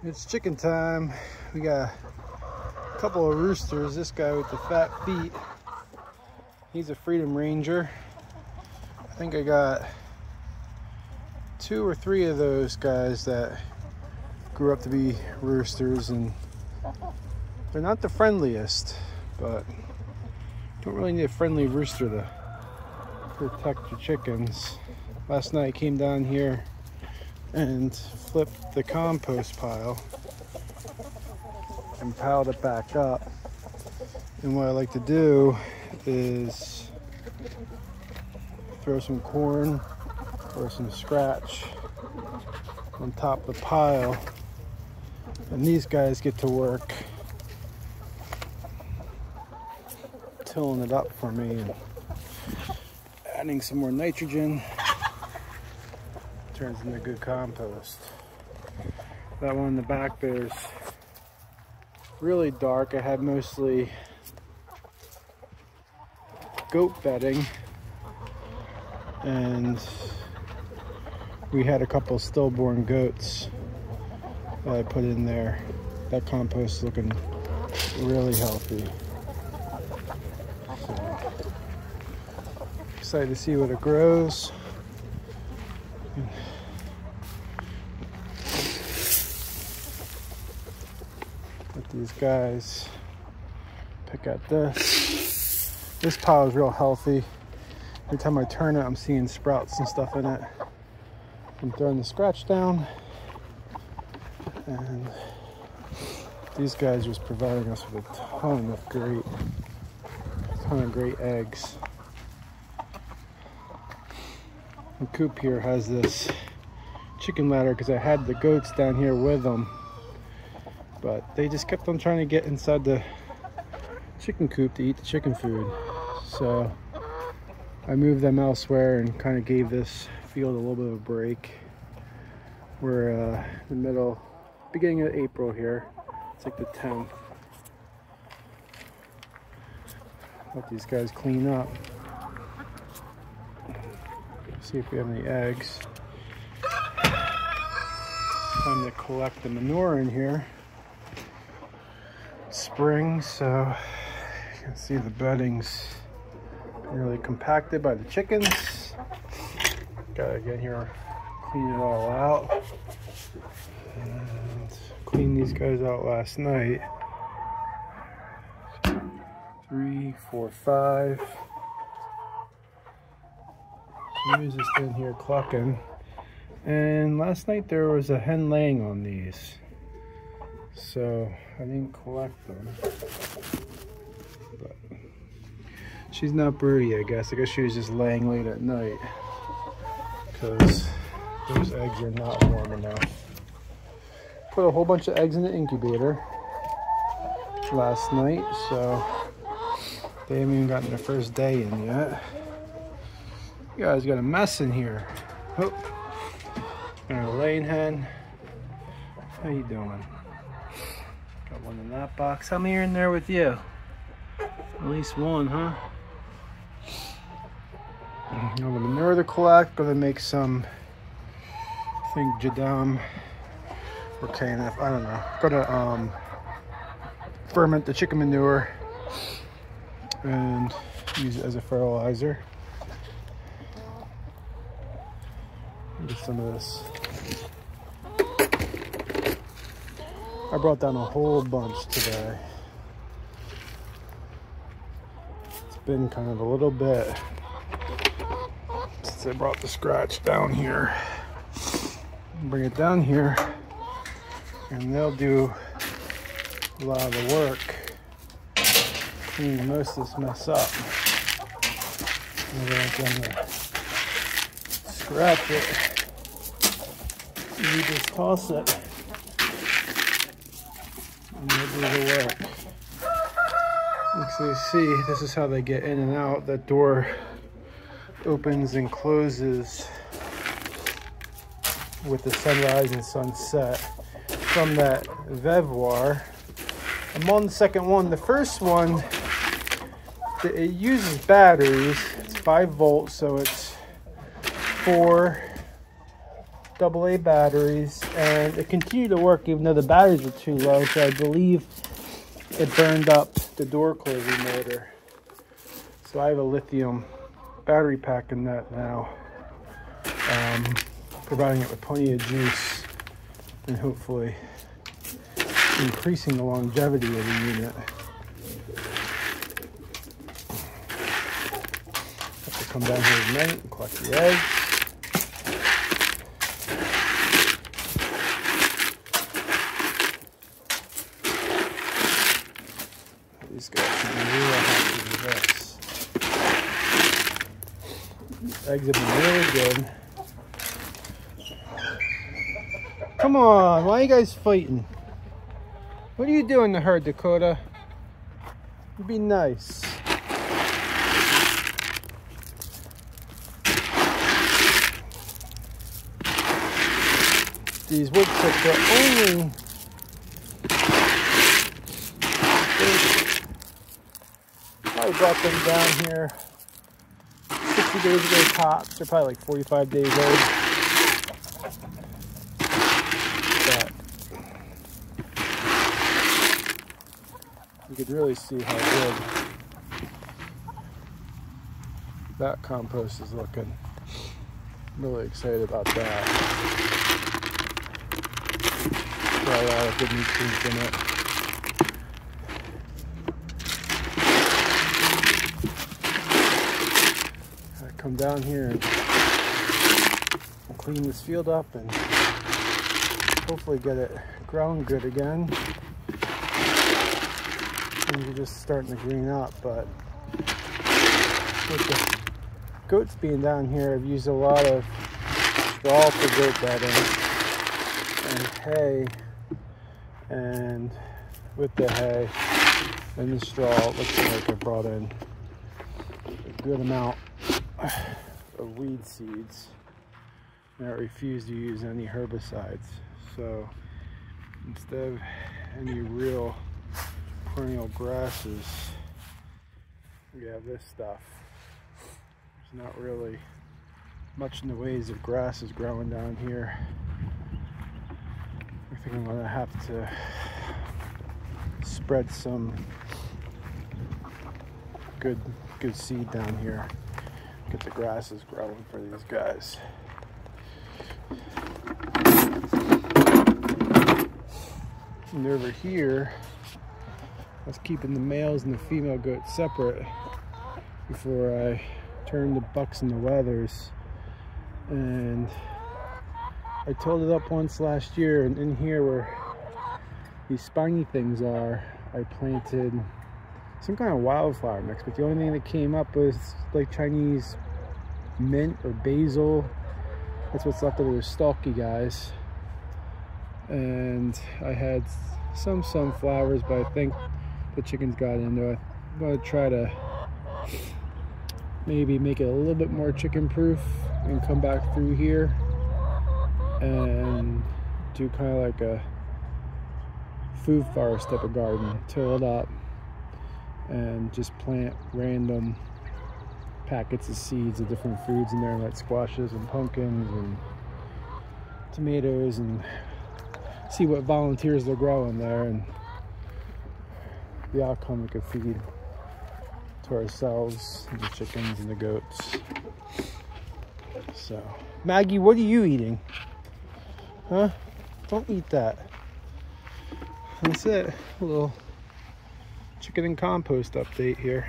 It's chicken time. We got a couple of roosters. This guy with the fat feet, he's a Freedom Ranger. I think I got 2 or 3 of those guys that grew up to be roosters, and they're not the friendliest, but you don't really need a friendly rooster to protect your chickens. Last night I came down here and flipped the compost pile and piled it back up. And what I like to do is throw some corn or some scratch on top of the pile, and these guys get to work tilling it up for me and adding some more nitrogen. Turns into good compost. That one in the back there's really dark. I had mostly goat bedding, and we had a couple stillborn goats that I put in there. That compost is looking really healthy. So excited to see what it grows. Let these guys pick at this. This pile is real healthy. Every time I turn it, I'm seeing sprouts and stuff in it. I'm throwing the scratch down, and these guys just providing us with a ton of great eggs. The coop here has this chicken ladder because I had the goats down here with them, but they just kept on trying to get inside the chicken coop to eat the chicken food. So I moved them elsewhere and kind of gave this field a little bit of a break. We're in the beginning of April here. It's like the 10th. Let these guys clean up. See if we have any eggs. Time to collect the manure in here. It's spring, so you can see the bedding's really compacted by the chickens. Gotta get here, clean it all out, and clean these guys out last night. 3, 4, 5. He was just in here clucking, and last night there was a hen laying on these, so I didn't collect them. But she's not broody, I guess. I guess she was just laying late at night because those eggs are not warm enough. Put a whole bunch of eggs in the incubator last night, so they haven't even gotten their first day in yet. You guys got a mess in here. Oh, and a laying hen. How you doing? Got one in that box. How many are in there with you? At least one, huh? I'm gonna manure to collect. Gonna make some, I think, Jadam or KNF. I don't know. Gonna ferment the chicken manure and use it as a fertilizer. Get some of this. I brought down a whole bunch today. It's been kind of a little bit since I brought the scratch down here. Bring it down here, and they'll do a lot of the work. Clean most of this mess up. And then I'm gonna scratch it. You just toss it, and they'll do the work. So you see, this is how they get in and out. That door opens and closes with the sunrise and sunset from that Vevoir. I'm on the second one. The first one, it uses batteries. It's 5 volts, so it's 4 AA batteries, and it continued to work even though the batteries were too low, so I believe it burned up the door closing motor. So I have a lithium battery pack in that now, providing it with plenty of juice and hopefully increasing the longevity of the unit. Have to come down here tonight and collect the eggs. These guys should be real happy with this. These eggs have been really good. Come on, why are you guys fighting? What are you doing to her, Dakota? Be nice. These wood chips are only I brought them down here 60 days ago tops. They're probably like 45 days old. But you could really see how good that compost is looking. I'm really excited about that. Got a lot of good nutrients in it. Come down here and clean this field up and hopefully get it growing good again. Things are just starting to green up, but with the goats being down here, I've used a lot of straw for goat bedding and hay, and with the hay and the straw, it looks like I brought in a good amount of weed seeds, and I refuse to use any herbicides. So instead of any real perennial grasses, we have this stuff. There's not really much in the ways of grasses growing down here. I think I'm gonna have to spread some good seed down here. Get the grasses growing for these guys. And over here, I was keeping the males and the female goats separate before I turned the bucks and the wethers. And I tilled it up once last year, and in here where these spiny things are, I planted some kind of wildflower mix, but the only thing that came up was like Chinese mint or basil. That's what's left of those stalky guys. And I had some sunflowers, but I think the chickens got into it. I'm going to try to maybe make it a little bit more chicken proof and come back through here and do kind of like a food forest type of garden. Till it up and just plant random packets of seeds of different foods in there, like squashes and pumpkins and tomatoes, and see what volunteers they're growing there, and the outcome we could feed to ourselves and the chickens and the goats. So, Maggie, what are you eating? Huh? Don't eat that. That's it. A little chicken and compost update here.